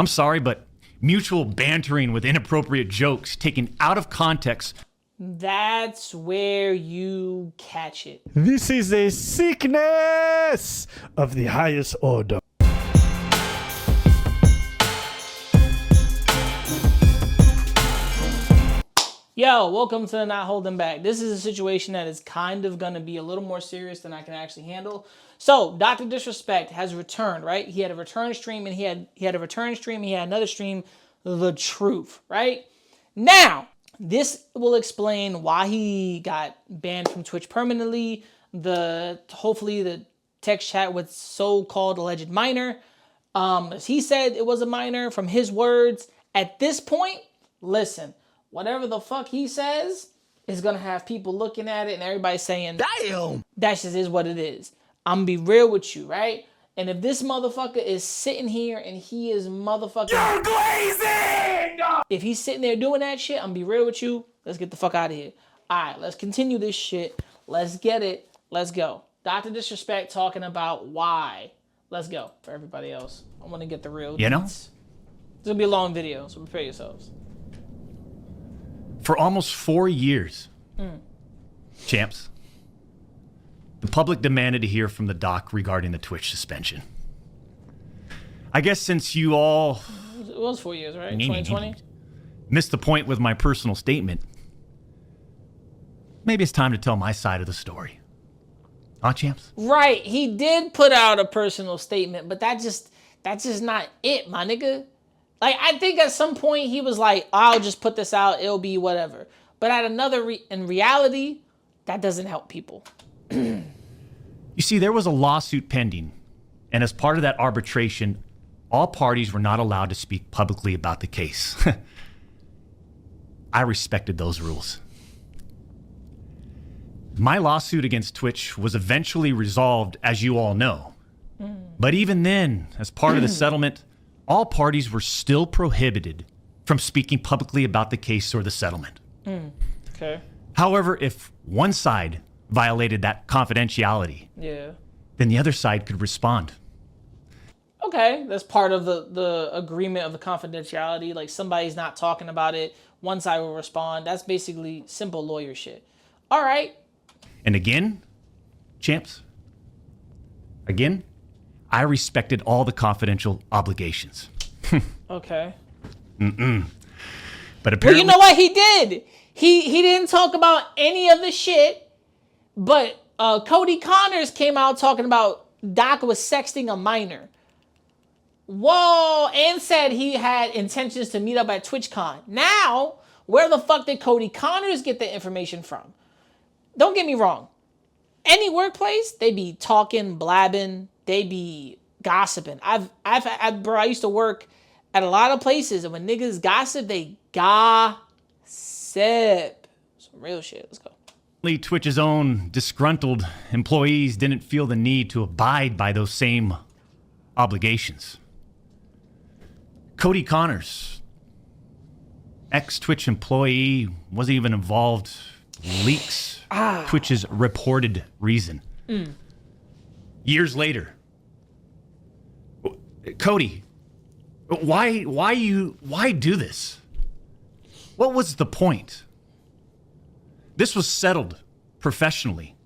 I'm sorry, but mutual bantering with inappropriate jokes taken out of context. That's where you catch it. This is a sickness of the highest order. Yo, welcome to Not Holding Back. This is a situation that is kind of going to be a little more serious than I can actually handle. So, Dr. Disrespect has returned, right? He had a return stream and he had a return stream. He had another stream, The Truth, right? Now, this will explain why he got banned from Twitch permanently. Hopefully the text chat with so-called alleged minor. As he said, it was a minor from his words. At this point, listen, whatever the fuck he says is going to have people looking at it and everybody saying, damn, that just is what it is. I'm going to be real with you, right? And if this motherfucker is sitting here and he is motherfucking... You're glazing! If he's sitting there doing that shit, I'm going to be real with you. Let's get the fuck out of here. All right, let's continue this shit. Let's get it. Let's go. Dr. Disrespect talking about why. Let's go. For everybody else, I want to get the real deets. It's going to be a long video, so prepare yourselves. For almost 4 years, champs, the public demanded to hear from the doc regarding the Twitch suspension. I guess since you all... It was 4 years, right? 2020? Missed the point with my personal statement. Maybe it's time to tell my side of the story. Huh, champs? Right. He did put out a personal statement, but that's just not it, my nigga. Like, I think at some point he was like, I'll just put this out. It'll be whatever. But in reality, that doesn't help people. You see, there was a lawsuit pending. And as part of that arbitration, all parties were not allowed to speak publicly about the case. I respected those rules. My lawsuit against Twitch was eventually resolved, as you all know. But even then, as part of the settlement, all parties were still prohibited from speaking publicly about the case or the settlement. Okay. However, if one side violated that confidentiality, then the other side could respond. Okay, that's part of the agreement of the confidentiality. Like, somebody's not talking about it, one side will respond. That's basically simple lawyer shit. All right. And again, champs, I respected all the confidential obligations. Okay. But apparently... Well, you know what he did? He didn't talk about any of the shit, but Cody Connors came out talking about Doc was sexting a minor. Whoa, and said he had intentions to meet up at TwitchCon. Now, where the fuck did Cody Connors get the information from? Don't get me wrong. Any workplace, they be talking, blabbing, they be gossiping. Bro, I used to work at a lot of places, and when niggas gossip, they gossip. Some real shit. Let's go. Twitch's own disgruntled employees didn't feel the need to abide by those same obligations. Cody Connors, ex-Twitch employee, wasn't even involved. Leaks Twitch's reported reason. Years later, Cody, why do this? What was the point? This was settled professionally.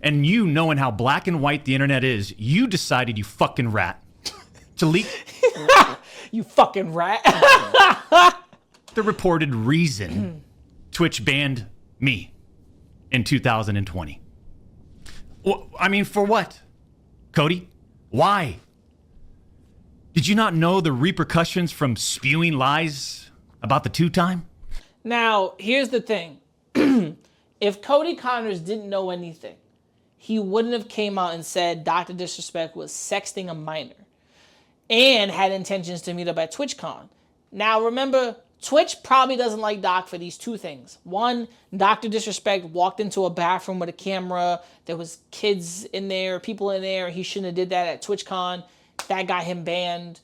And you, knowing how black and white the internet is, you decided, you fucking rat, to leak you fucking rat. the reported reason Twitch banned me in 2020. I mean, for what? Cody? Why? Did you not know the repercussions from spewing lies about the two-time? Now, here's the thing. If Cody Connors didn't know anything, he wouldn't have came out and said Dr. Disrespect was sexting a minor and had intentions to meet up at TwitchCon. Now, remember, Twitch probably doesn't like Doc for these two things. One, Dr. Disrespect walked into a bathroom with a camera. There was kids in there, people in there. He shouldn't have did that at TwitchCon. That got him banned.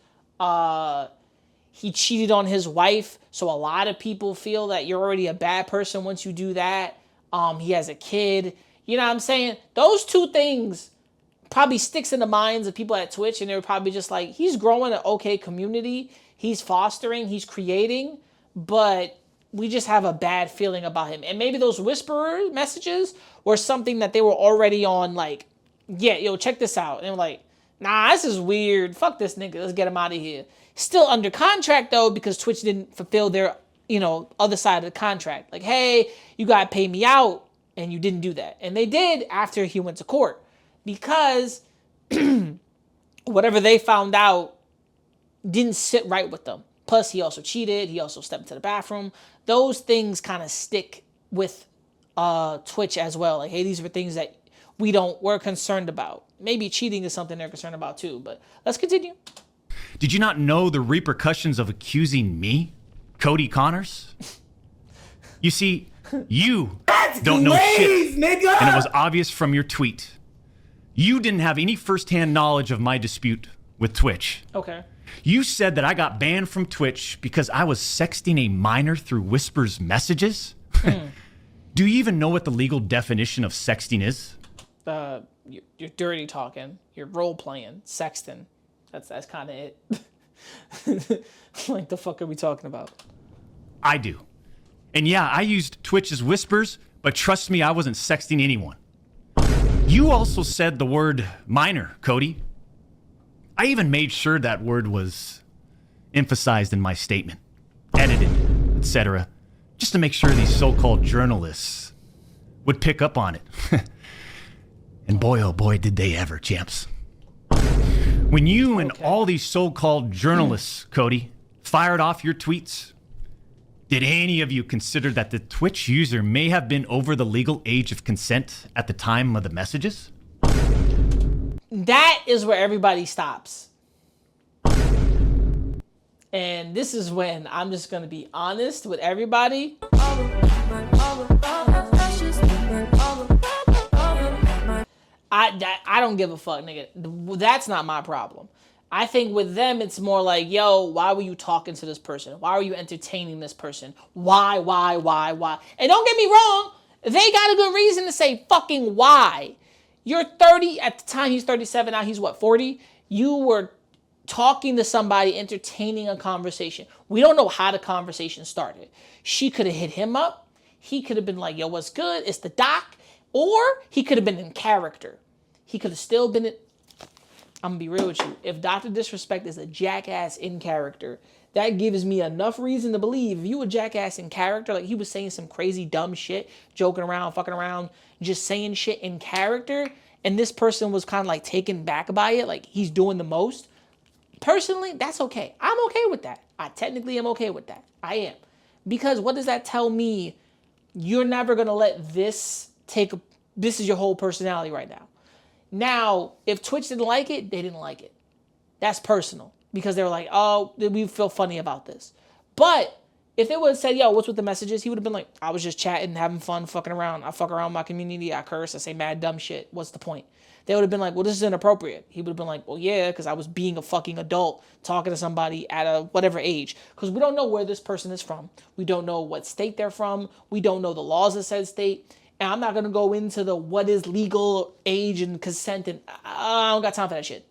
He cheated on his wife. So a lot of people feel that you're already a bad person once you do that. He has a kid. You know what I'm saying? Those two things probably sticks in the minds of people at Twitch, and they're probably just like, he's growing an okay community, he's fostering, he's creating, but we just have a bad feeling about him. And maybe those whisperer messages were something that they were already on, like, yeah, yo, check this out. And they were like, nah, this is weird. Fuck this nigga. Let's get him out of here. Still under contract, though, because Twitch didn't fulfill their, other side of the contract. Like, hey, you got to pay me out. And you didn't do that. And they did after he went to court. Because whatever they found out didn't sit right with them. Plus, he also cheated. He also stepped into the bathroom. Those things kind of stick with Twitch as well. Like, hey, these are things that we're concerned about. Maybe cheating is something they're concerned about too. But let's continue. Did you not know the repercussions of accusing me, Cody Connors? You see, you don't know shit, nigga. And it was obvious from your tweet. You didn't have any firsthand knowledge of my dispute with Twitch. Okay. You said that I got banned from Twitch because I was sexting a minor through Whisper's messages. Do you even know what the legal definition of sexting is? You're dirty talking. You're role playing, sexting. That's kind of it. Like, the fuck are we talking about? I do. And yeah, I used Twitch as whispers, but trust me, I wasn't sexting anyone. You also said the word minor, Cody. I even made sure that word was emphasized in my statement, edited, etc., just to make sure these so-called journalists would pick up on it. And boy, oh boy, did they ever, champs. When you and all these so-called journalists, Cody, fired off your tweets, did any of you consider that the Twitch user may have been over the legal age of consent at the time of the messages? That is where everybody stops. And this is when I'm just going to be honest with everybody. I don't give a fuck, nigga. That's not my problem. I think with them, it's more like, yo, why were you talking to this person? Why were you entertaining this person? Why? And don't get me wrong, they got a good reason to say fucking why. You're 30, at the time he's 37, now he's what, 40? You were talking to somebody, entertaining a conversation. We don't know how the conversation started. She could have hit him up. He could have been like, yo, what's good? It's the doc. Or he could have been in character. He could have still been in... I'm going to be real with you. If Dr. Disrespect is a jackass in character, that gives me enough reason to believe if you a jackass in character, like he was saying some crazy dumb shit, joking around, fucking around, just saying shit in character, and this person was kind of like taken back by it, like he's doing the most. Personally, that's okay. I'm okay with that. I technically am okay with that. I am. Because what does that tell me? You're never going to let this this is your whole personality right now. Now, if Twitch didn't like it, they didn't like it. That's personal. Because they were like, oh, we feel funny about this. But if they would have said, yo, what's with the messages? He would have been like, I was just chatting, having fun, fucking around. I fuck around my community. I curse. I say mad dumb shit. What's the point? They would have been like, well, this is inappropriate. He would have been like, well, yeah, because I was being a fucking adult talking to somebody at a whatever age. Because we don't know where this person is from. We don't know what state they're from. We don't know the laws of said state. And I'm not going to go into the what is legal age and consent. And I don't got time for that shit.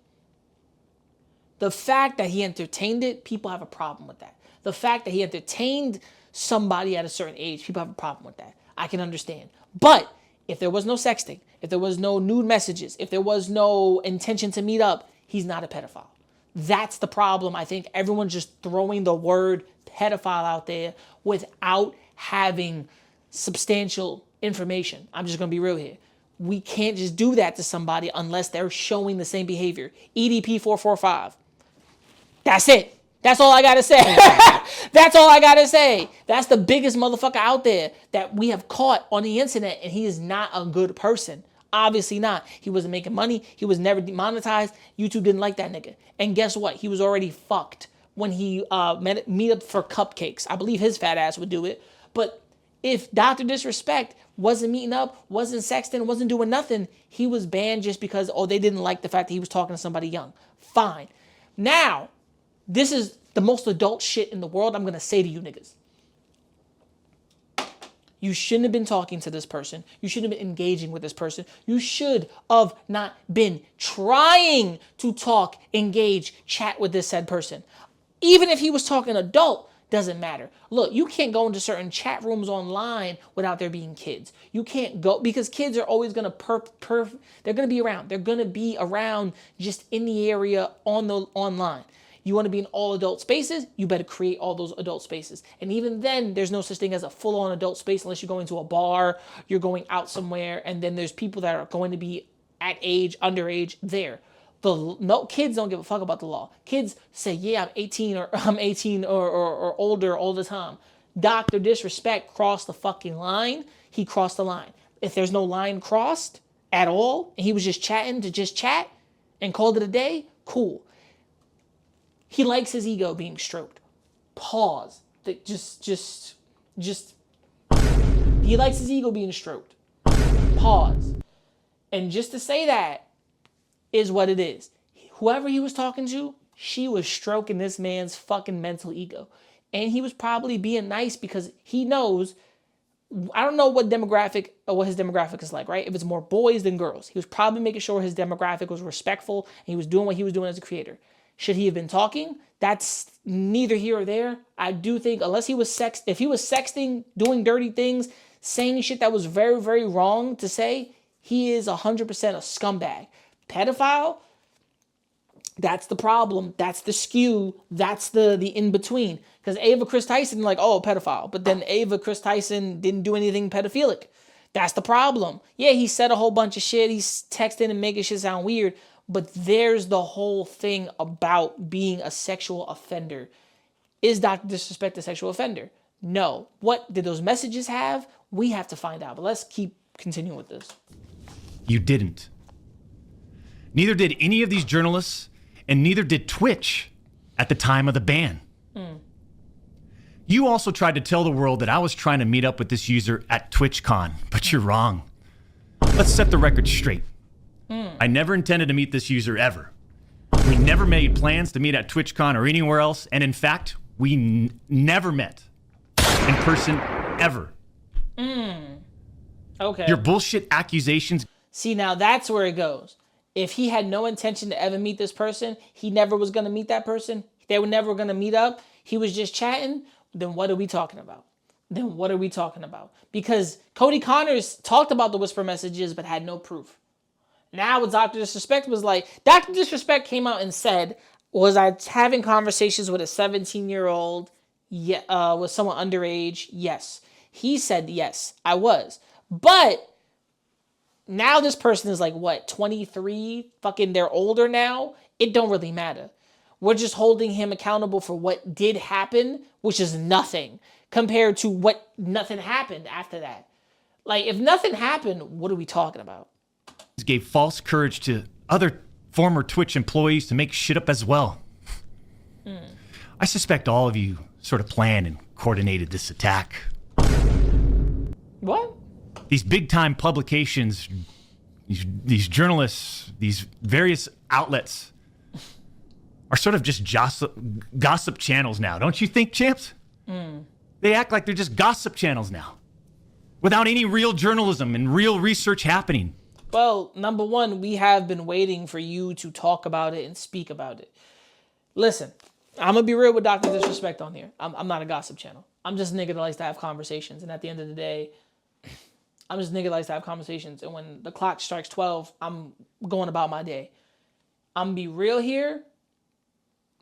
The fact that he entertained it, people have a problem with that. The fact that he entertained somebody at a certain age, people have a problem with that. I can understand. But if there was no sexting, if there was no nude messages, if there was no intention to meet up, he's not a pedophile. That's the problem. I think everyone's just throwing the word pedophile out there without having substantial information. I'm just going to be real here. We can't just do that to somebody unless they're showing the same behavior. EDP 445. That's it. That's all I got to say. That's all I got to say. That's the biggest motherfucker out there that we have caught on the internet, and he is not a good person. Obviously not. He wasn't making money. He was never demonetized. YouTube didn't like that nigga. And guess what? He was already fucked when he meet up for cupcakes. I believe his fat ass would do it. But if Dr. Disrespect wasn't meeting up, wasn't sexting, wasn't doing nothing, he was banned just because, they didn't like the fact that he was talking to somebody young. Fine. Now, this is the most adult shit in the world I'm going to say to you niggas. You shouldn't have been talking to this person. You shouldn't have been engaging with this person. You should have not been trying to talk, engage, chat with this said person. Even if he was talking adult, doesn't matter. Look, you can't go into certain chat rooms online without there being kids. You can't go because kids are always gonna they're gonna be around. They're gonna be around just in the area on the online. You want to be in all adult spaces, you better create all those adult spaces. And even then, there's no such thing as a full-on adult space unless you're going to a bar, you're going out somewhere, and then there's people that are going to be at age, underage there. No kids don't give a fuck about the law. Kids say, yeah, I'm 18 or older all the time. Dr. Disrespect crossed the fucking line. He crossed the line. If there's no line crossed at all, and he was just chatting to just chat and called it a day, cool. He likes his ego being stroked. Pause. Just. He likes his ego being stroked. Pause. And just to say that is what it is. Whoever he was talking to, she was stroking this man's fucking mental ego. And he was probably being nice because he knows, I don't know what demographic or what his demographic is like, right? If it's more boys than girls. He was probably making sure his demographic was respectful and he was doing what he was doing as a creator. Should he have been talking? That's neither here or there. I do think if he was sexting, doing dirty things, saying shit that was very, very wrong to say, he is 100% a scumbag. Pedophile, that's the problem. That's the skew. That's the in-between. Because Ava Chris Tyson, like, oh, pedophile. But then Ava Chris Tyson didn't do anything pedophilic. That's the problem. Yeah, he said a whole bunch of shit. He's texting and making shit sound weird. But there's the whole thing about being a sexual offender. Is Dr. Disrespect a sexual offender? No. What did those messages have? We have to find out. But let's keep continuing with this. You didn't. Neither did any of these journalists, and neither did Twitch at the time of the ban. You also tried to tell the world that I was trying to meet up with this user at TwitchCon, but you're wrong. Let's set the record straight. I never intended to meet this user ever. We never made plans to meet at TwitchCon or anywhere else, and in fact, we never met in person ever. Okay. Your bullshit accusations. See, now that's where it goes. If he had no intention to ever meet this person, he never was going to meet that person, they were never going to meet up, he was just chatting, then what are we talking about? Because Cody Connors talked about the whisper messages but had no proof. Now what Dr. Disrespect was like, Dr. Disrespect came out and said, was I having conversations with a 17-year-old, with someone underage? Yes. He said, yes, I was. But now this person is like, what, 23? Fucking they're older now? It don't really matter. We're just holding him accountable for what did happen, which is nothing, compared to what nothing happened after that. Like, if nothing happened, what are we talking about? Gave false courage to other former Twitch employees to make shit up as well. I suspect all of you sort of planned and coordinated this attack. What? These big-time publications, these journalists, these various outlets are sort of just gossip channels now. Don't you think, champs? They act like they're just gossip channels now, without any real journalism and real research happening. Well, number one, we have been waiting for you to talk about it and speak about it. Listen, I'm going to be real with Dr. Disrespect on here. I'm not a gossip channel. I'm just a nigga that likes to have conversations. And at the end of the day, I'm just a nigga that likes to have conversations. And when the clock strikes 12, I'm going about my day. I'm going to be real here.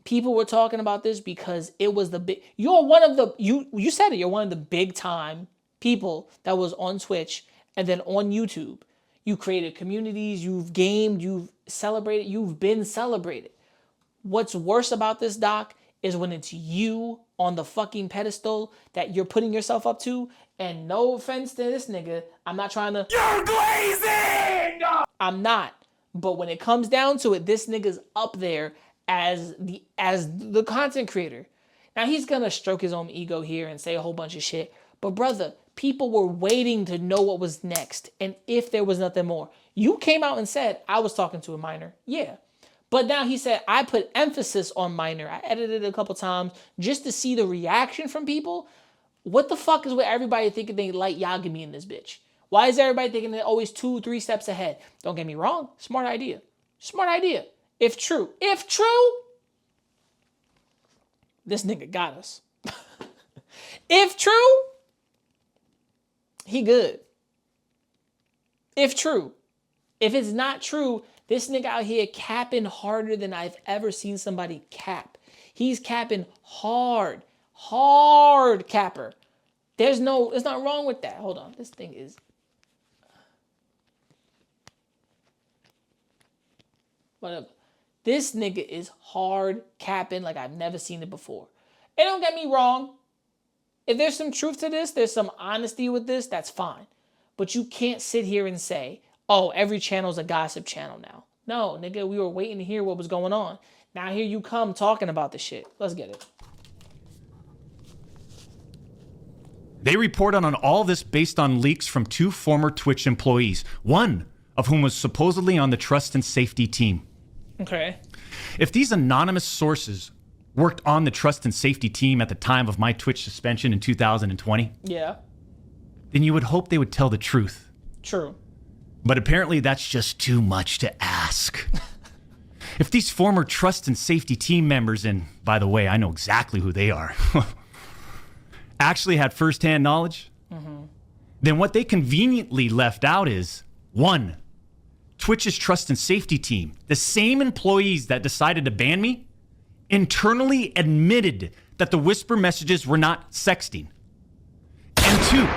People were talking about this because it was the big... You're one of the... You said it. You're one of the big time people that was on Twitch and then on YouTube. You created communities, you've gamed, you've celebrated, you've been celebrated. What's worse about this, Doc, is when it's you on the fucking pedestal that you're putting yourself up to. And no offense to this nigga, I'm not trying to... You're glazing! I'm not. But when it comes down to it, this nigga's up there as the content creator. Now, he's going to stroke his own ego here and say a whole bunch of shit. But brother, people were waiting to know what was next and if there was nothing more. You came out and said, I was talking to a minor. Yeah. But now he said, I put emphasis on minor. I edited it a couple times just to see the reaction from people. What the fuck is with everybody thinking they like Yagami in this bitch? Why is everybody thinking they're always 2-3 steps ahead? Don't get me wrong. Smart idea. Smart idea. If true, this nigga got us. If true, he good. If true. If it's not true, this nigga out here capping harder than I've ever seen somebody cap. He's capping hard. Hard capper. There's not wrong with that. Hold on. This thing is... Whatever. This nigga is hard capping like I've never seen it before. And don't get me wrong. If there's some truth to this, there's some honesty with this, that's fine. But you can't sit here and say, oh, every channel's a gossip channel now. No, nigga, we were waiting to hear what was going on. Now here you come talking about the shit. Let's get it. They reported on all this based on leaks from 2 former Twitch employees, one of whom was supposedly on the trust and safety team. Okay. If these anonymous sources worked on the trust and safety team at the time of my Twitch suspension in 2020, Yeah. then you would hope they would tell the truth. True. But apparently that's just too much to ask. If these former trust and safety team members, and by the way, I know exactly who they are, actually had firsthand knowledge, then what they conveniently left out is, 1, Twitch's trust and safety team, the same employees that decided to ban me, internally admitted that the whisper messages were not sexting. And 2,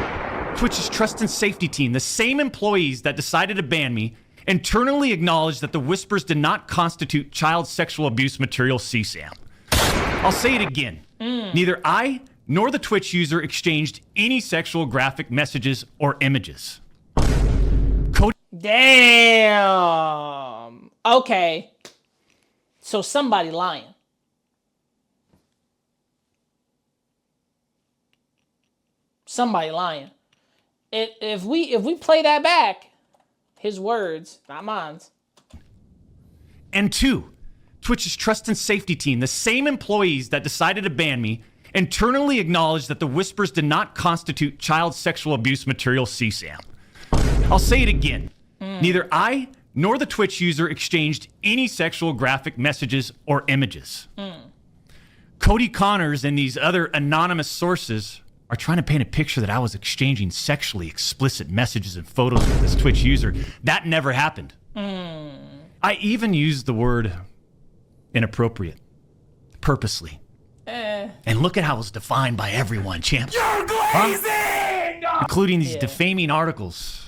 Twitch's trust and safety team, the same employees that decided to ban me, internally acknowledged that the whispers did not constitute child sexual abuse material CSAM. I'll say it again. Neither I nor the Twitch user exchanged any sexual graphic messages or images. Damn. Okay. So somebody lying. Somebody lying. If we play that back, his words, not mine. And 2, Twitch's trust and safety team, the same employees that decided to ban me, internally acknowledged that the whispers did not constitute child sexual abuse material CSAM. I'll say it again. Neither I nor the Twitch user exchanged any sexual graphic messages or images. Cody Connors and these other anonymous sources are trying to paint a picture that I was exchanging sexually explicit messages and photos with this Twitch user. That never happened. I even used the word inappropriate purposely. And look at how it's defined by everyone, champ. You're glazing! Including these defaming articles.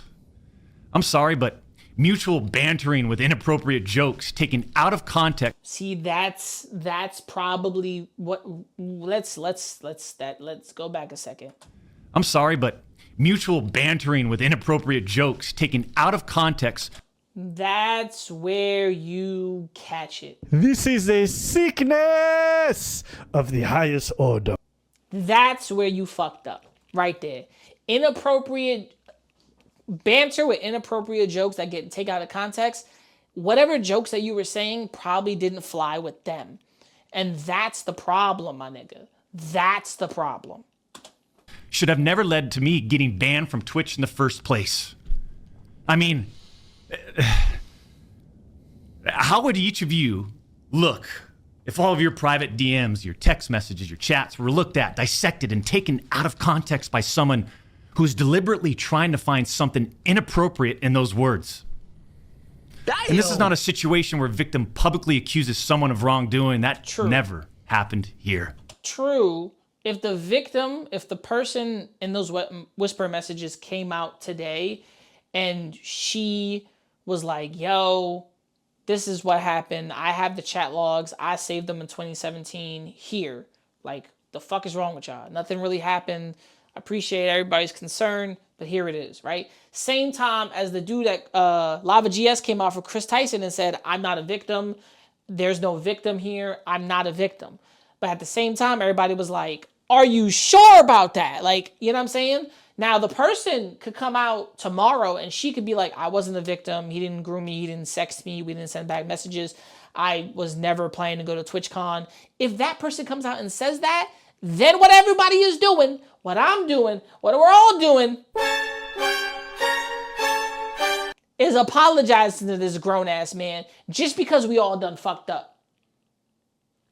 I'm sorry, but mutual bantering with inappropriate jokes taken out of context. See, that's probably what. Let's go back a second. I'm sorry, but mutual bantering with inappropriate jokes taken out of context. That's where you catch it. This is a sickness of the highest order. That's where you fucked up. Right there. Inappropriate banter with inappropriate jokes that get taken out of context. Whatever jokes that you were saying probably didn't fly with them. And that's the problem, my nigga. That's the problem. Should have never led to me getting banned from Twitch in the first place. I mean, how would each of you look if all of your private DMs, your text messages, your chats were looked at, dissected, and taken out of context by someone who's deliberately trying to find something inappropriate in those words? Damn. And this is not a situation where a victim publicly accuses someone of wrongdoing. That never happened here. True. If the person in those whisper messages came out today and she was like, yo, this is what happened. I have the chat logs. I saved them in 2017 here. Like, the fuck is wrong with y'all? Nothing really happened. I appreciate everybody's concern, but here it is, right? Same time as the dude at Lava GS came out for Chris Tyson and said, I'm not a victim. There's no victim here. I'm not a victim. But at the same time, everybody was like, are you sure about that? Like, you know what I'm saying? Now, the person could come out tomorrow and she could be like, I wasn't a victim. He didn't groom me. He didn't sext me. We didn't send back messages. I was never planning to go to TwitchCon. If that person comes out and says that, Then what everybody is doing, what I'm doing, what we're all doing is apologizing to this grown-ass man just because we all done fucked up.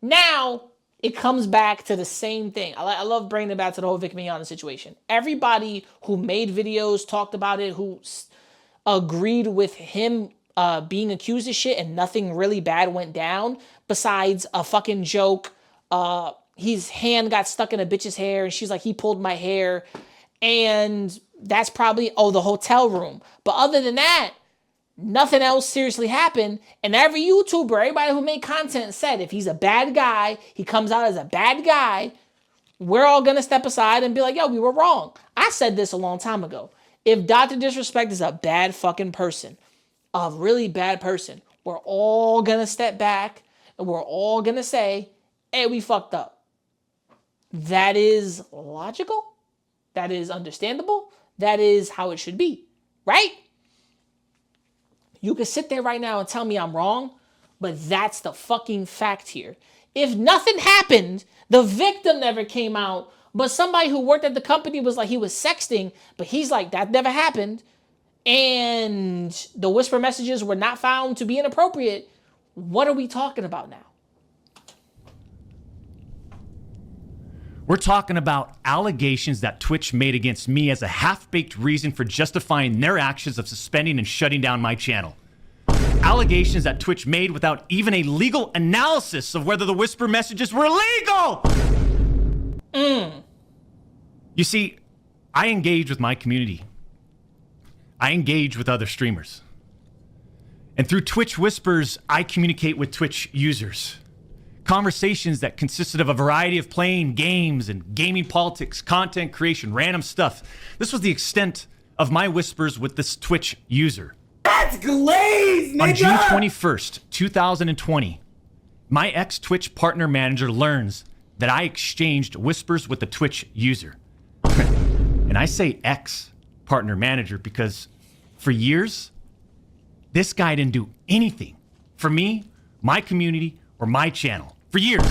Now, it comes back to the same thing. I love bringing it back to the whole Vic Mignogna situation. Everybody who made videos, talked about it, who agreed with him being accused of shit and nothing really bad went down besides a fucking joke. His hand got stuck in a bitch's hair and she's like, he pulled my hair. And that's probably, the hotel room. But other than that, nothing else seriously happened. And every YouTuber, everybody who made content said, if he's a bad guy, he comes out as a bad guy, we're all going to step aside and be like, yo, we were wrong. I said this a long time ago. If Dr. Disrespect is a bad fucking person, a really bad person, we're all going to step back and we're all going to say, hey, we fucked up. That is logical. That is understandable. That is how it should be, right? You can sit there right now and tell me I'm wrong, but that's the fucking fact here. If nothing happened, the victim never came out, but somebody who worked at the company was like, he was sexting, but he's like, that never happened, and the whisper messages were not found to be inappropriate, what are we talking about now? We're talking about allegations that Twitch made against me as a half-baked reason for justifying their actions of suspending and shutting down my channel. Allegations that Twitch made without even a legal analysis of whether the whisper messages were legal. You see, I engage with my community. I engage with other streamers. And through Twitch whispers, I communicate with Twitch users. Conversations that consisted of a variety of playing games and gaming politics, content creation, random stuff. This was the extent of my whispers with this Twitch user. That's glazed, nigga! On June 21st, 2020, my ex-Twitch partner manager learns that I exchanged whispers with the Twitch user. And I say ex-partner manager because for years, this guy didn't do anything for me, my community, or my channel. For years.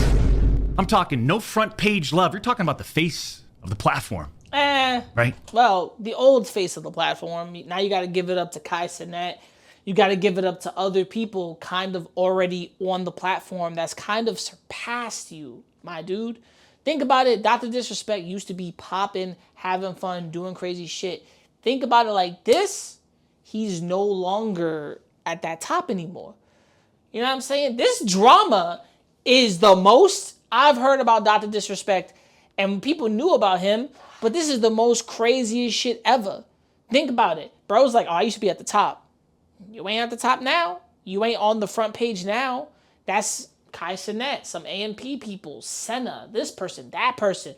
I'm talking no front page love. You're talking about the face of the platform. Right? Well, the old face of the platform. Now you got to give it up to Kai Cenat. You got to give it up to other people kind of already on the platform that's kind of surpassed you, my dude. Think about it. Dr. Disrespect used to be popping, having fun, doing crazy shit. Think about it like this. He's no longer at that top anymore. You know what I'm saying? This drama is the most I've heard about Dr. Disrespect, and people knew about him, but this is the most craziest shit ever. Think about it. Bro's like, oh, I used to be at the top. You ain't at the top now. You ain't on the front page now. That's Kai Cenat, some AMP people, Senna, this person, that person,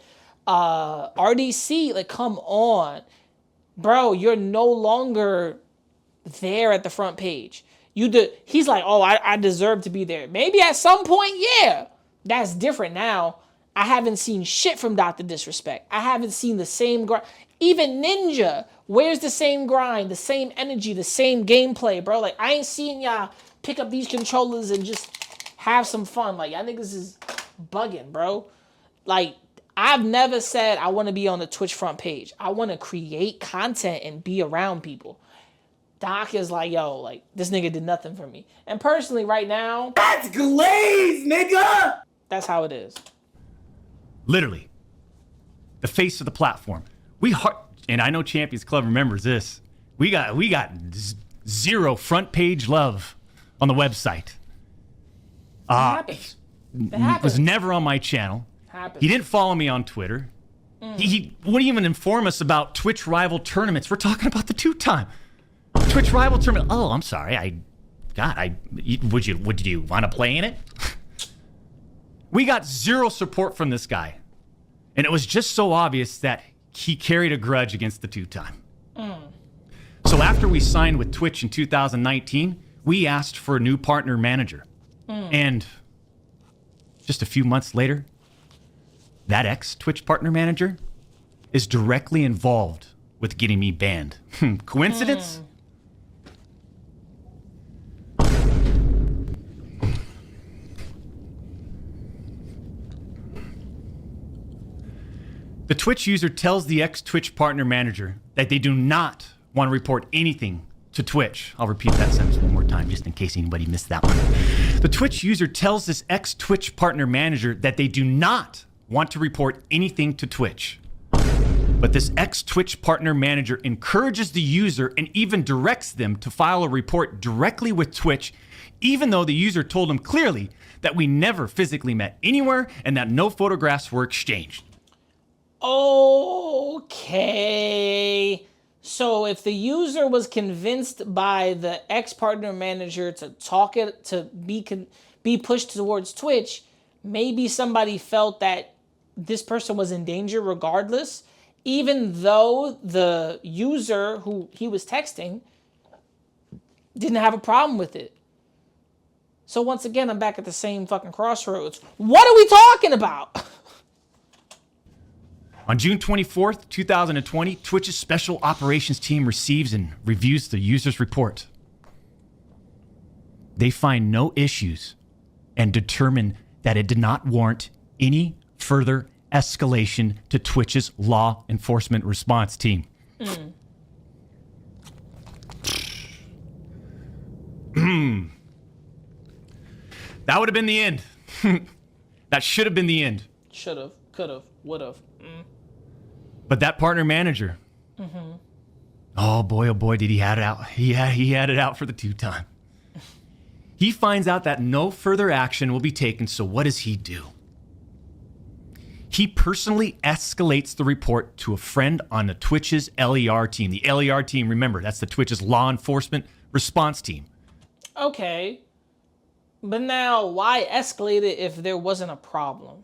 RDC, like, come on. Bro, you're no longer there at the front page. He's like, oh, I deserve to be there. Maybe at some point, yeah. That's different now. I haven't seen shit from Dr. Disrespect. I haven't seen the same grind. Even Ninja, where's the same grind, the same energy, the same gameplay, bro? Like, I ain't seen y'all pick up these controllers and just have some fun. Like, I think this is bugging, bro. Like, I've never said I want to be on the Twitch front page. I want to create content and be around people. Doc is like, yo, like, this nigga did nothing for me. And personally, right now, That's glazed, nigga! that's how it is. Literally. The face of the platform. And I know Champions Club remembers this. We got zero front page love on the website. It happens. It happens. Was never on my channel. Happens. He didn't follow me on Twitter. He wouldn't even inform us about Twitch rival tournaments. We're talking about the two-time Twitch rival tournament. Oh, I'm sorry. Would you want to play in it? We got zero support from this guy. And it was just so obvious that he carried a grudge against the two-time. So after we signed with Twitch in 2019, we asked for a new partner manager. And just a few months later, that ex-Twitch partner manager is directly involved with getting me banned. Coincidence? The Twitch user tells the ex-Twitch partner manager that they do not want to report anything to Twitch. I'll repeat that sentence one more time just in case anybody missed that one. The Twitch user tells this ex-Twitch partner manager that they do not want to report anything to Twitch. But this ex-Twitch partner manager encourages the user and even directs them to file a report directly with Twitch, even though the user told him clearly that we never physically met anywhere and that no photographs were exchanged. Okay. So if the user was convinced by the ex-partner manager to talk it to be pushed towards Twitch, maybe somebody felt that this person was in danger regardless, even though the user who he was texting didn't have a problem with it. So once again, I'm back at the same fucking crossroads. What are we talking about? On June 24th, 2020, Twitch's special operations team receives and reviews the user's report. They find no issues and determine that it did not warrant any further escalation to Twitch's law enforcement response team. That would have been the end. That should have been the end. Should have, could have, would have. But that partner manager, oh boy, did he had it out. He had it out for the two-time. He finds out that no further action will be taken, so what does he do? He personally escalates the report to a friend on the Twitch's LER team. The LER team, remember, that's the Twitch's law enforcement response team. Okay. But now, why escalate it if there wasn't a problem?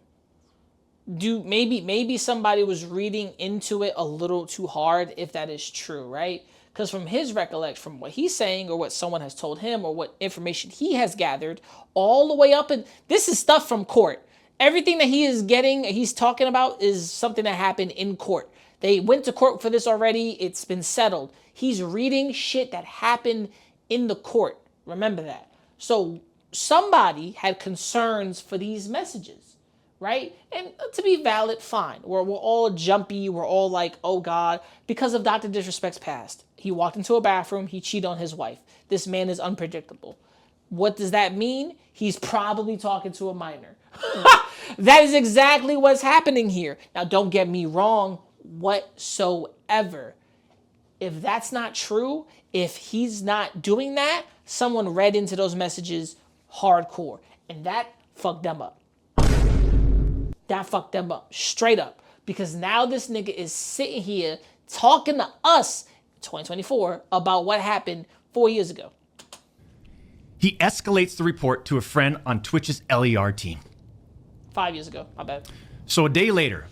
Maybe somebody was reading into it a little too hard, if that is true, right? Because from his recollection, from what he's saying or what someone has told him or what information he has gathered, all the way up, and this is stuff from court. Everything that he is getting, he's talking about is something that happened in court. They went to court for this already. It's been settled. He's reading shit that happened in the court. Remember that. So somebody had concerns for these messages, right? And to be valid, fine. We're all jumpy. We're all like, oh God, because of Dr. Disrespect's past. He walked into a bathroom. He cheated on his wife. This man is unpredictable. What does that mean? He's probably talking to a minor. That is exactly what's happening here. Now, don't get me wrong whatsoever. If that's not true, if he's not doing that, someone read into those messages hardcore. And that fucked them up. That fucked them up. Straight up. Because now this nigga is sitting here talking to us, 2024, about what happened 4 years ago. He escalates the report to a friend on Twitch's LER team. 5 years ago, my bad. So a day later,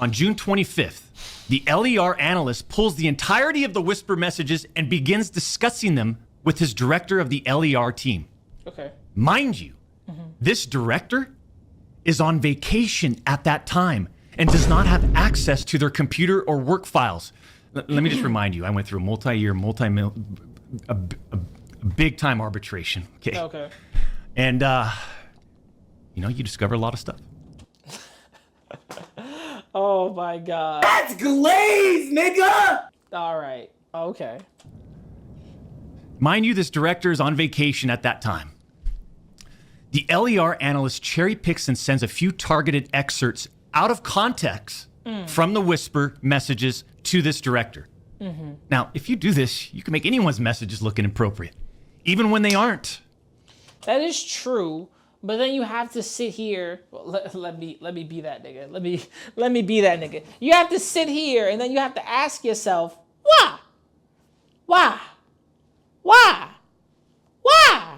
on June 25th, the LER analyst pulls the entirety of the whisper messages and begins discussing them with his director of the LER team. Okay. Mind you, this director is on vacation at that time and does not have access to their computer or work files. Let me just remind you, I went through a multi-year, a big-time arbitration. Okay. And, you discover a lot of stuff. Oh my God. That's glazed, nigga! All right. Okay. Mind you, this director is on vacation at that time. The LER analyst cherry picks and sends a few targeted excerpts out of context from the whisper messages to this director. Now, if you do this, you can make anyone's messages look inappropriate, even when they aren't. That is true, but then you have to sit here. Well, let me be that nigga. Let me be that nigga. You have to sit here and then you have to ask yourself, why? Why? Why? Why?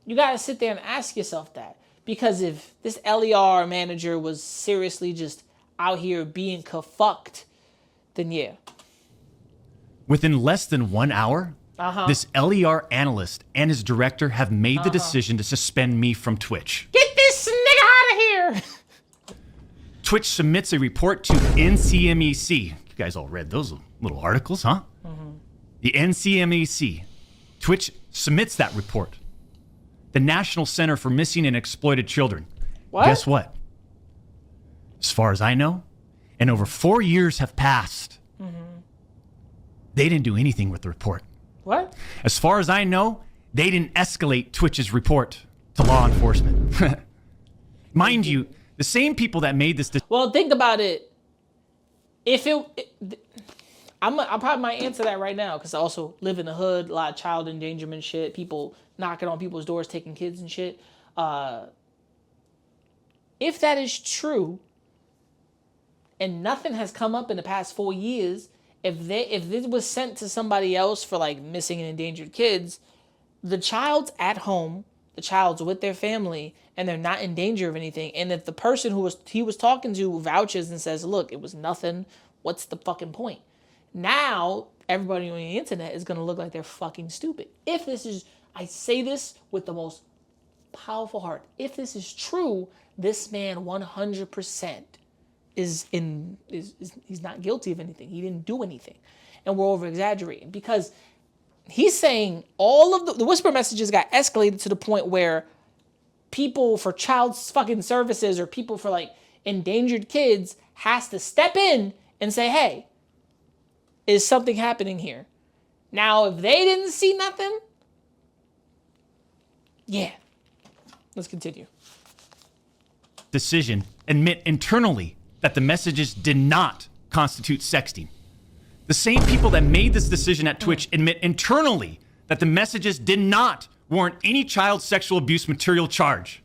You got to sit there and ask yourself that. Because if this LER manager was seriously just out here being fucked, then yeah. Within less than 1 hour, this LER analyst and his director have made the decision to suspend me from Twitch. Get this nigga out of here! Twitch submits a report to NCMEC. You guys all read those little articles, huh? The NCMEC. Twitch submits that report. The National Center for Missing and Exploited Children. What? Guess what? As far as I know, and over 4 years have passed, they didn't do anything with the report. What? As far as I know, they didn't escalate Twitch's report to law enforcement. Mind you, the same people that made this Well, think about it. If I probably might answer that right now because I also live in the hood, a lot of child endangerment shit, people knocking on people's doors, taking kids and shit. If that is true, and nothing has come up in the past 4 years, if this was sent to somebody else for like missing and endangered kids, the child's at home, the child's with their family, and they're not in danger of anything. And if the person he was talking to vouches and says, "Look, it was nothing," what's the fucking point? Now everybody on the internet is gonna look like they're fucking stupid. If this is, I say this with the most powerful heart. If this is true, this man 100% is he's not guilty of anything. He didn't do anything. And we're over exaggerating because he's saying all of the whisper messages got escalated to the point where people for child fucking services or people for like endangered kids has to step in and say, "Hey, is something happening here?" Now, if they didn't see nothing, yeah. Let's continue. decision admit internally that the messages did not constitute sexting. The same people that made this decision at Twitch admit internally that the messages did not warrant any child sexual abuse material charge.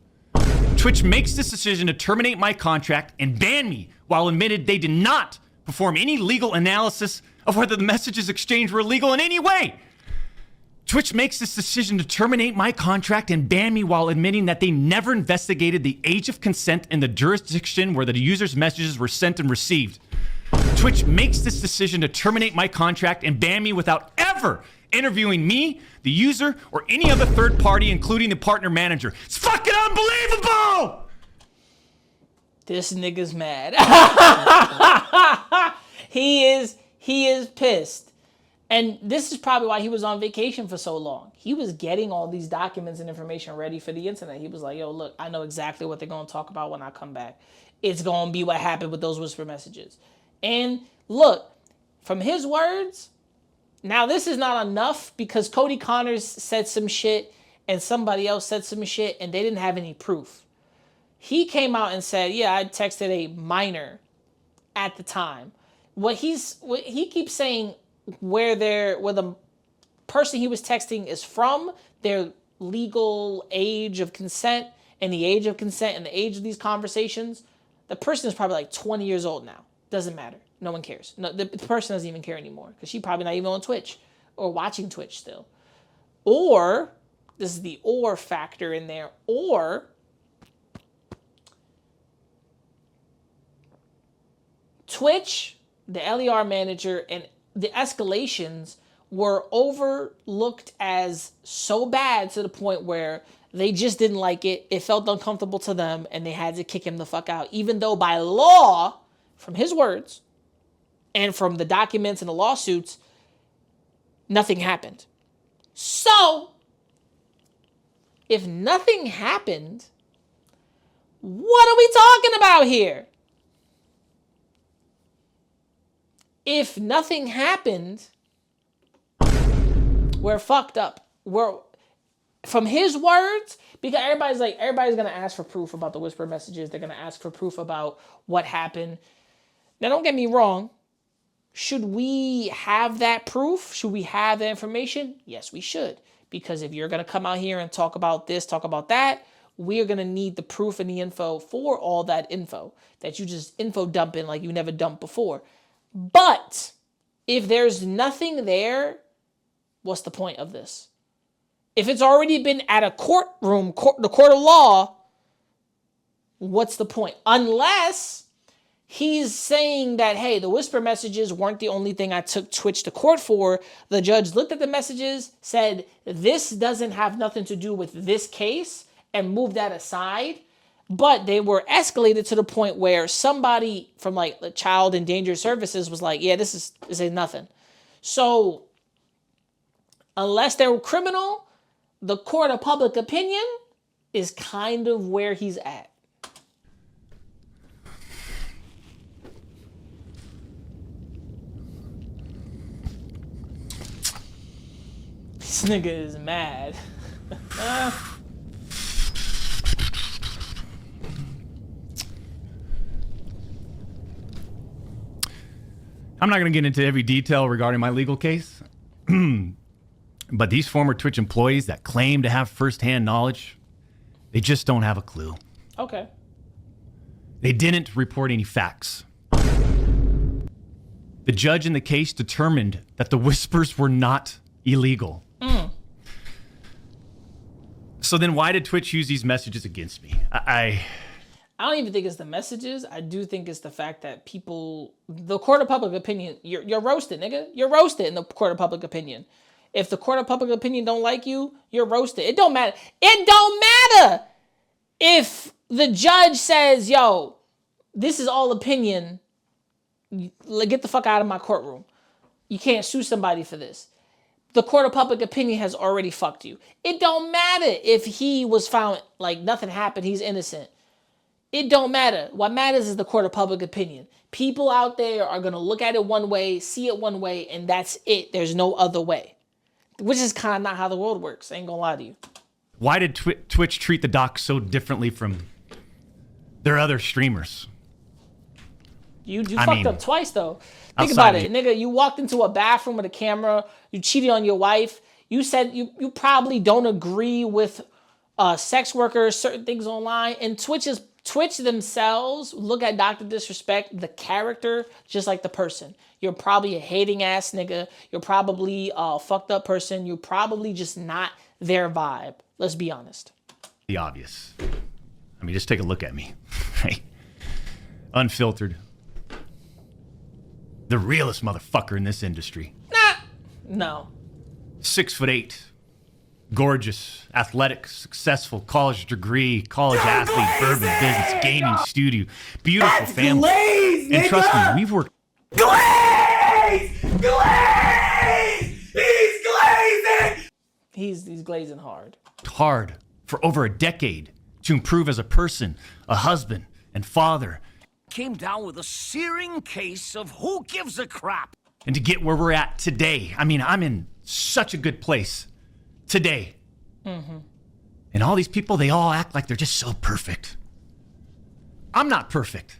Twitch makes this decision to terminate my contract and ban me while admitted they did not perform any legal analysis of whether the messages exchanged were illegal in any way. Twitch makes this decision to terminate my contract and ban me while admitting that they never investigated the age of consent in the jurisdiction where the user's messages were sent and received. Twitch makes this decision to terminate my contract and ban me without ever interviewing me, the user, or any other third party, including the partner manager. It's fucking unbelievable! This nigga's mad. He is pissed. And this is probably why he was on vacation for so long. He was getting all these documents and information ready for the internet. He was like, yo, look, I know exactly what they're going to talk about when I come back. It's going to be what happened with those whisper messages. And look, from his words, now this is not enough because Cody Connors said some shit and somebody else said some shit and they didn't have any proof. He came out and said, yeah, I texted a minor at the time. What he keeps saying where the person he was texting is from, their legal age of consent, and the age of consent and the age of these conversations, the person is probably like 20 years old now. Doesn't matter. No one cares. No, the person doesn't even care anymore because she's probably not even on Twitch or watching Twitch still. Or, this is the or factor in there, or Twitch, the LER manager, and the escalations were overlooked as so bad to the point where they just didn't like it. It felt uncomfortable to them and they had to kick him the fuck out. Even though by law, from his words and from the documents and the lawsuits, nothing happened. So, if nothing happened, what are we talking about here? If nothing happened, we're fucked up. We're, from his words, because everybody's gonna ask for proof about the whisper messages. They're gonna ask for proof about what happened. Now, don't get me wrong. Should we have that proof? Should we have that information? Yes, we should. Because if you're gonna come out here and talk about this, talk about that, we're gonna need the proof and the info for all that info that you just info dumping like you never dumped before. But if there's nothing there, what's the point of this? If it's already been at a courtroom, the court of law, what's the point? Unless he's saying that, hey, the whisper messages weren't the only thing I took Twitch to court for. The judge looked at the messages, said, this doesn't have nothing to do with this case, and moved that aside. But they were escalated to the point where somebody from like the child endangered services was like, yeah, this is nothing. So unless they're criminal, the court of public opinion is kind of where he's at. This nigga is mad. I'm not going to get into every detail regarding my legal case, but these former Twitch employees that claim to have firsthand knowledge, they just don't have a clue. Okay. They didn't report any facts. The judge in the case determined that the whispers were not illegal. So then why did Twitch use these messages against me? I don't even think it's the messages. I do think it's the fact that the court of public opinion, you're roasted, nigga. You're roasted in the court of public opinion. If the court of public opinion don't like you, you're roasted. It don't matter. It don't matter if the judge says, yo, this is all opinion. Get the fuck out of my courtroom. You can't sue somebody for this. The court of public opinion has already fucked you. It don't matter if he was found like nothing happened, he's innocent. It don't matter. What matters is the court of public opinion. People out there are going to look at it one way, see it one way, and that's it. There's no other way. Which is kind of not how the world works. I ain't going to lie to you. Why did Twitch treat the doc so differently from their other streamers? You fucked up twice, though. Think outside about it, nigga. You walked into a bathroom with a camera. You cheated on your wife. You said you probably don't agree with sex workers, certain things online. And Twitch themselves look at Dr. Disrespect, the character, just like the person. You're probably a hating ass nigga. You're probably a fucked up person. You're probably just not their vibe. Let's be honest. The obvious. I mean, just take a look at me. Right? Unfiltered. The realest motherfucker in this industry. Nah. No. 6'8", gorgeous, athletic, successful, college degree, college athlete, bourbon business, gaming studio, beautiful family. Glaze, and trust me, we've worked. Glaze! Glaze! He's glazing! He's glazing hard. Hard for over a decade to improve as a person, a husband, and father. Came down with a searing case of who gives a crap. And to get where we're at today. I mean, I'm in such a good place today. Mm-hmm. And all these people, they all act like they're just so perfect. I'm not perfect.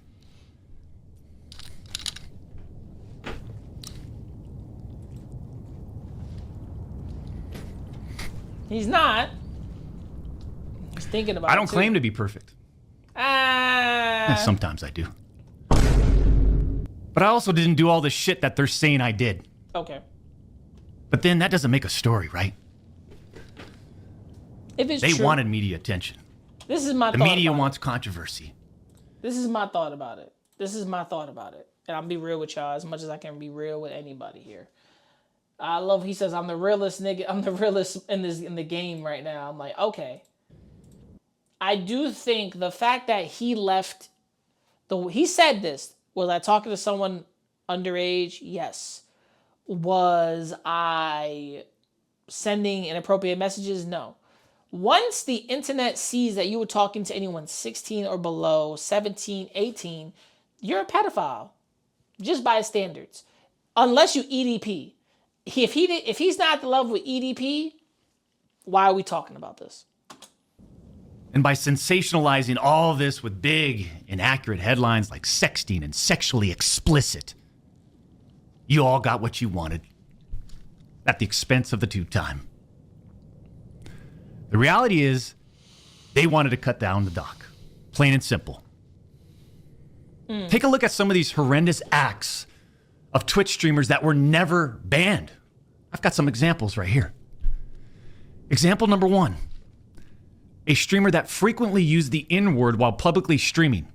He's not. He's thinking about it. I don't claim to be perfect. Sometimes I do. But I also didn't do all the shit that they're saying I did. Okay. But then that doesn't make a story, right? If it's They true, wanted media attention. This is my The thought media about wants controversy. This is my thought about it. And I'll be real with y'all as much as I can be real with anybody here. I love, he says, I'm the realest nigga. I'm the realest in the game right now. I'm like, okay. I do think the fact that he left, he said this, was I talking to someone underage? Yes. Was I sending inappropriate messages? No. Once the internet sees that you were talking to anyone 16 or below, 17, 18, you're a pedophile. Just by standards. Unless you EDP. If he's not at the level with EDP, why are we talking about this? And by sensationalizing all of this with big, inaccurate headlines like sexting and sexually explicit, you all got what you wanted at the expense of the two-time. The reality is, they wanted to cut down the doc. Plain and simple. Take a look at some of these horrendous acts of Twitch streamers that were never banned. I've got some examples right here. Example number 1. A streamer that frequently used the N-word while publicly streaming,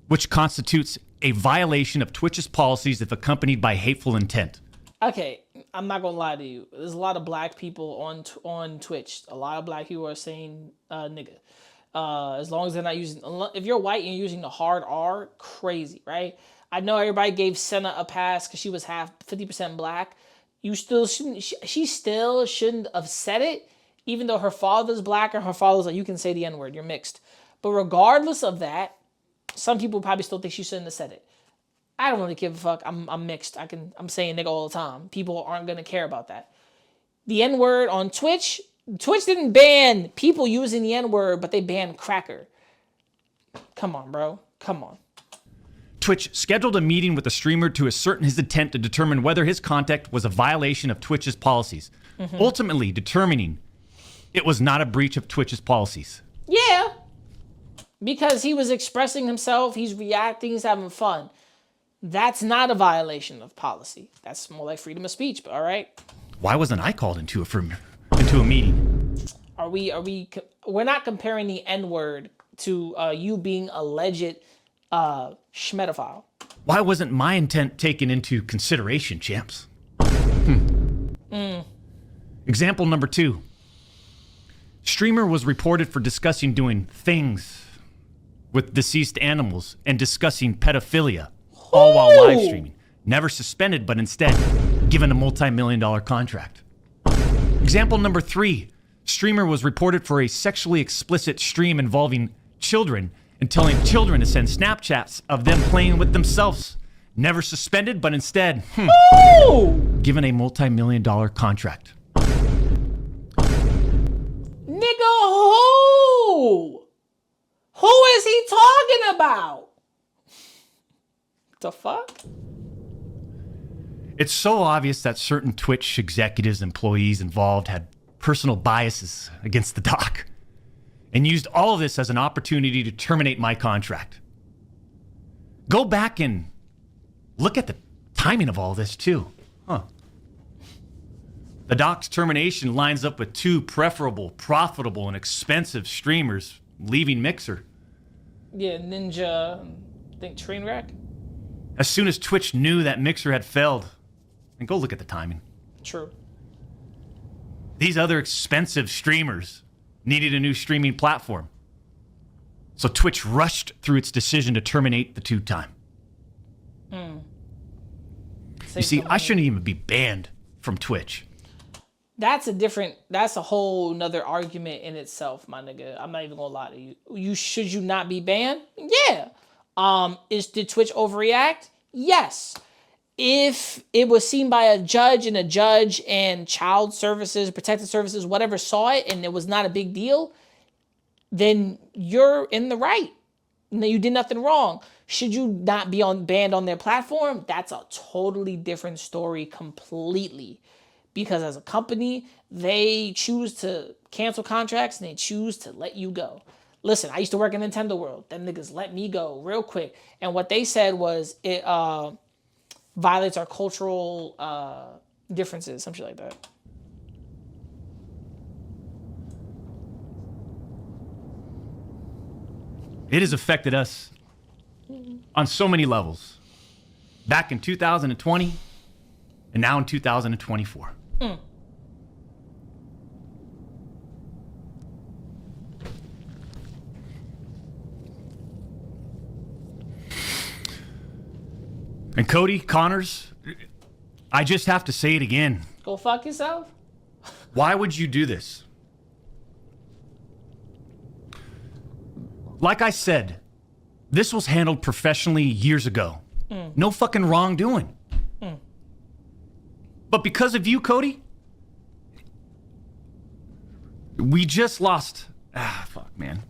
which constitutes a violation of Twitch's policies if accompanied by hateful intent. Okay, I'm not gonna lie to you. There's a lot of black people on Twitch. A lot of black people are saying nigga. As long as they're not using, if you're white and you're using the hard R, crazy, right? I know everybody gave Senna a pass because she was 50% black. You still shouldn't. She still shouldn't have said it. Even though her father's black and her father's like, you can say the N-word, you're mixed. But regardless of that, some people probably still think she shouldn't have said it. I don't really give a fuck. I'm mixed. I'm saying nigga all the time. People aren't gonna care about that. The N-word on Twitch. Twitch didn't ban people using the N-word, but they banned cracker. Come on, bro. Come on. Twitch scheduled a meeting with the streamer to ascertain his intent to determine whether his conduct was a violation of Twitch's policies, ultimately determining it was not a breach of Twitch's policies. Yeah. Because he was expressing himself, he's reacting, he's having fun. That's not a violation of policy. That's more like freedom of speech, but all right. Why wasn't I called into a meeting? We're not comparing the N-word to you being alleged schmedophile. Why wasn't my intent taken into consideration, champs? Example number 2. Streamer was reported for discussing doing things with deceased animals and discussing pedophilia, all while live streaming. Never suspended, but instead given a multi-million-dollar contract. Example number 3. Streamer was reported for a sexually explicit stream involving children and telling children to send Snapchats of them playing with themselves. Never suspended, but instead given a multi-million-dollar contract. Nigga, who? Who is he talking about? The fuck? It's so obvious that certain Twitch executives, employees involved had personal biases against the doc and used all of this as an opportunity to terminate my contract. Go back and look at the timing of all this too. The doc's termination lines up with 2 preferable, profitable, and expensive streamers leaving Mixer. Yeah, Ninja, I think Trainwreck. As soon as Twitch knew that Mixer had failed, and go look at the timing. True. These other expensive streamers needed a new streaming platform. So Twitch rushed through its decision to terminate the 2-time. You see, I shouldn't even be banned from Twitch. That's a whole nother argument in itself, my nigga. I'm not even gonna lie to you. Should you not be banned? Yeah. Did Twitch overreact? Yes. If it was seen by a judge and child services, protective services, whatever saw it and it was not a big deal, then you're in the right. You did nothing wrong. Should you not be banned on their platform? That's a totally different story completely. Because as a company, they choose to cancel contracts and they choose to let you go. Listen, I used to work in Nintendo World. Them niggas let me go real quick. And what they said was it violates our cultural differences, some shit like that. It has affected us on so many levels. Back in 2020 and now in 2024. And Cody, Connors, I just have to say it again. Go fuck yourself. Why would you do this? Like I said, this was handled professionally years ago. No fucking wrongdoing. But because of you, Cody, we just lost. Fuck, man.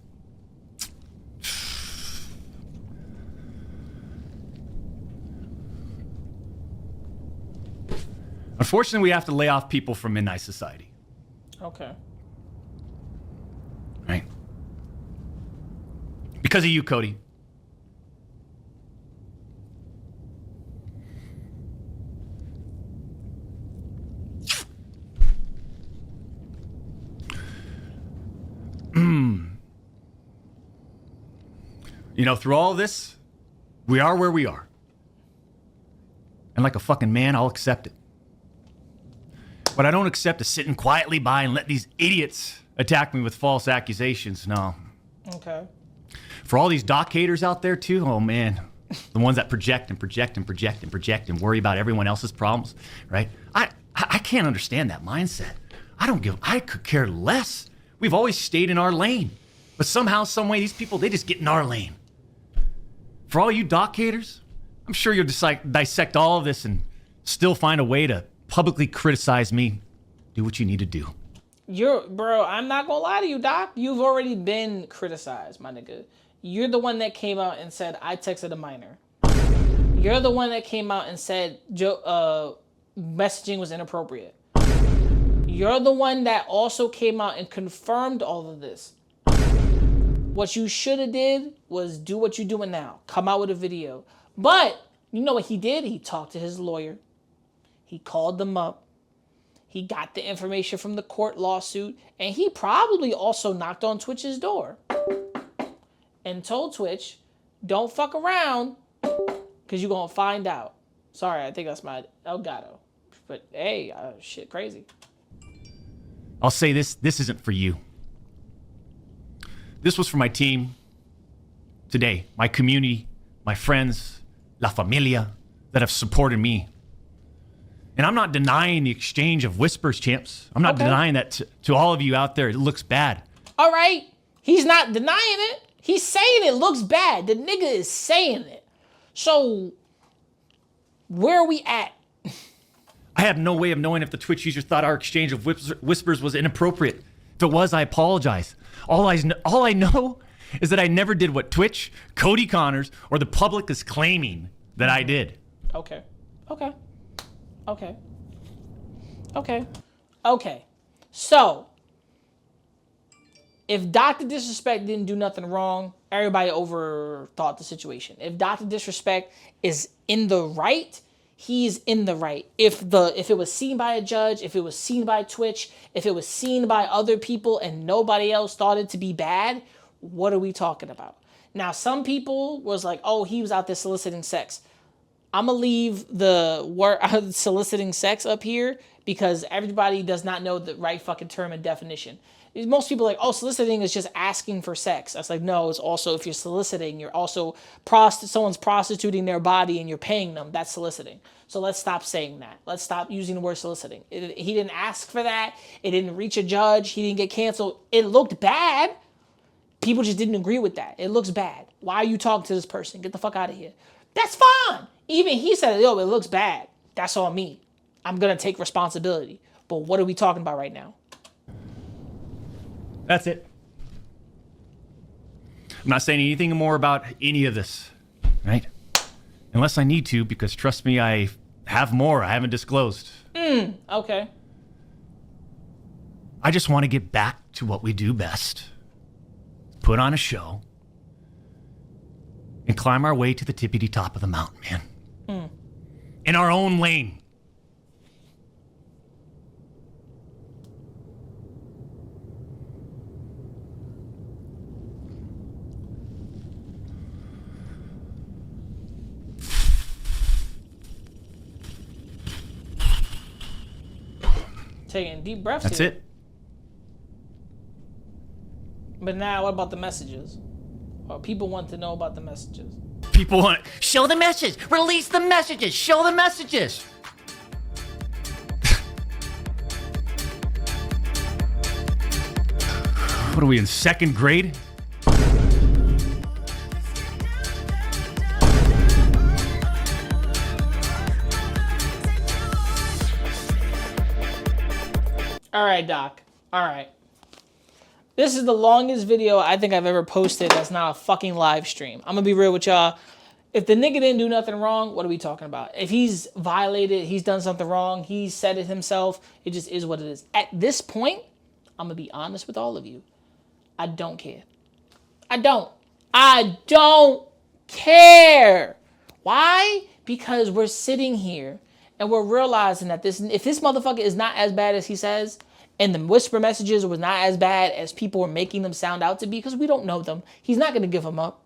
Unfortunately, we have to lay off people from Midnight Society. Okay. Right? Because of you, Cody. You know, through all this, we are where we are. And like a fucking man, I'll accept it. What I don't accept is sitting quietly by and let these idiots attack me with false accusations. No. Okay. For all these doc haters out there too, oh man. The ones that project and project and project and project and worry about everyone else's problems, right? I can't understand that mindset. I could care less. We've always stayed in our lane. But somehow, some way, these people, they just get in our lane. For all you doc haters, I'm sure you'll dissect all of this and still find a way to publicly criticize me do what you need to do. Bro, I'm not gonna lie to you, Doc. You've already been criticized, my nigga. You're the one that came out and said I texted a minor. You're the one that came out and said messaging was inappropriate. You're the one that also came out and confirmed all of this. What you should have did was do what you're doing now. Come out with a video. But you know what he did? He talked to his lawyer. He called them up. He got the information from the court lawsuit. And he probably also knocked on Twitch's door and told Twitch, don't fuck around because you're going to find out. Sorry, I think that's my Elgato. But hey, shit crazy. I'll say this isn't for you. This was for my team today, my community, my friends, La Familia that have supported me. And I'm not denying the exchange of whispers, champs. I'm not denying that to all of you out there. It looks bad. All right. He's not denying it. He's saying it looks bad. The nigga is saying it. So where are we at? I have no way of knowing if the Twitch user thought our exchange of whispers was inappropriate. If it was, I apologize. All I know is that I never did what Twitch, Cody Connors, or the public is claiming that I did. Okay. So, if Dr. Disrespect didn't do nothing wrong, everybody overthought the situation. If Dr. Disrespect is in the right, he's in the right. If it was seen by a judge, if it was seen by Twitch, if it was seen by other people and nobody else thought it to be bad, what are we talking about? Now, some people was like, oh, he was out there soliciting sex. I'm going to leave the word soliciting sex up here because everybody does not know the right fucking term and definition. Most people are like, oh, soliciting is just asking for sex. I was like, no, it's also, if you're soliciting, you're also, someone's prostituting their body and you're paying them. That's soliciting. So let's stop saying that. Let's stop using the word soliciting. He didn't ask for that. It didn't reach a judge. He didn't get canceled. It looked bad. People just didn't agree with that. It looks bad. Why are you talking to this person? Get the fuck out of here. That's fine. Even he said, yo, it looks bad. That's on me. I'm going to take responsibility. But what are we talking about right now? That's it. I'm not saying anything more about any of this, right? Unless I need to, because trust me, I have more I haven't disclosed. Okay. I just want to get back to what we do best. Put on a show and climb our way to the tippity top of the mountain, man. In our own lane. Taking deep breaths. That's here. it. But now, what about the messages? Well, people want to know about the messages. People want to show the message, release the messages, show the messages. What are we in second grade? All right, Doc. All right. This is the longest video I think I've ever posted that's not a fucking live stream. I'm going to be real with y'all. If the nigga didn't do nothing wrong, what are we talking about? If he's violated, he's done something wrong, he said it himself, it just is what it is. At this point, I'm going to be honest with all of you. I don't care. I don't care. Why? Because we're sitting here and we're realizing that if this motherfucker is not as bad as he says, and the whisper messages was not as bad as people were making them sound out to be, because we don't know them, he's not going to give them up.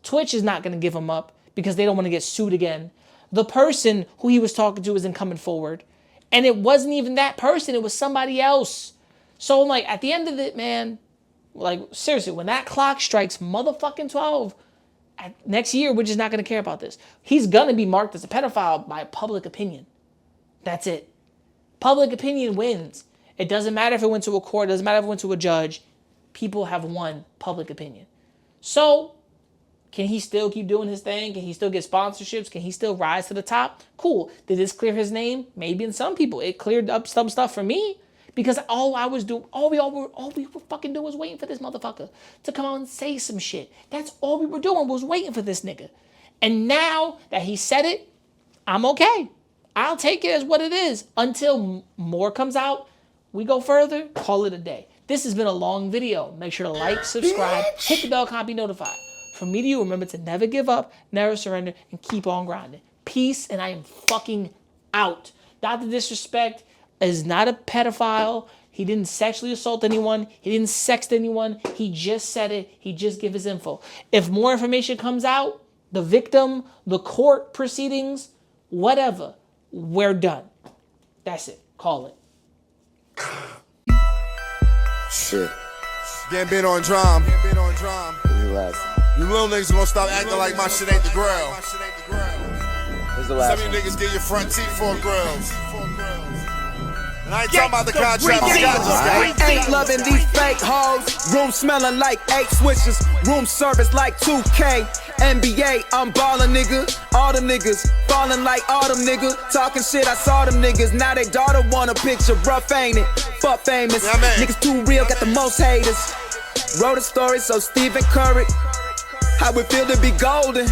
Twitch is not going to give him up because they don't want to get sued again. The person who he was talking to isn't coming forward. And it wasn't even that person. It was somebody else. So, like, at the end of it, man, like, seriously, when that clock strikes motherfucking 12, next year, we're just not going to care about this. He's going to be marked as a pedophile by public opinion. That's it. Public opinion wins. It doesn't matter if it went to a court. It doesn't matter if it went to a judge. People have won public opinion. So, can he still keep doing his thing? Can he still get sponsorships? Can he still rise to the top? Cool. Did this clear his name? Maybe in some people. It cleared up some stuff for me Because all I was doing, all we were fucking doing was waiting for this motherfucker to come out and say some shit. That's all we were doing, was waiting for this nigga. And now that he said it, I'm okay. I'll take it as what it is. Until more comes out, we go further, call it a day. This has been a long video. Make sure to like, subscribe, hit the bell icon, be notified. From me to you, remember to never give up, never surrender, and keep on grinding. Peace, and I am fucking out. Dr. Disrespect is not a pedophile. He didn't sexually assault anyone. He didn't sext anyone. He just said it. He just gave his info. If more information comes out, the victim, the court proceedings, whatever, we're done. That's it. Call it. Shit. Getting on drum. You You little niggas gonna stop acting like my shit ain't the grill. Where's the last Some of one? you niggas get your front teeth for grills. And I ain't talking about the contract. I Ain't loving these fake hoes. Room smelling like 8 switches. Room service like 2K. NBA, I'm ballin', nigga. All them niggas fallin' like autumn, nigga. Talking shit, I saw them niggas. Now they daughter want a picture. Rough, ain't it? Fuck famous. Yeah, man. Niggas too real, got the most haters. Wrote a story, so Stephen Curry. How it feel to be golden?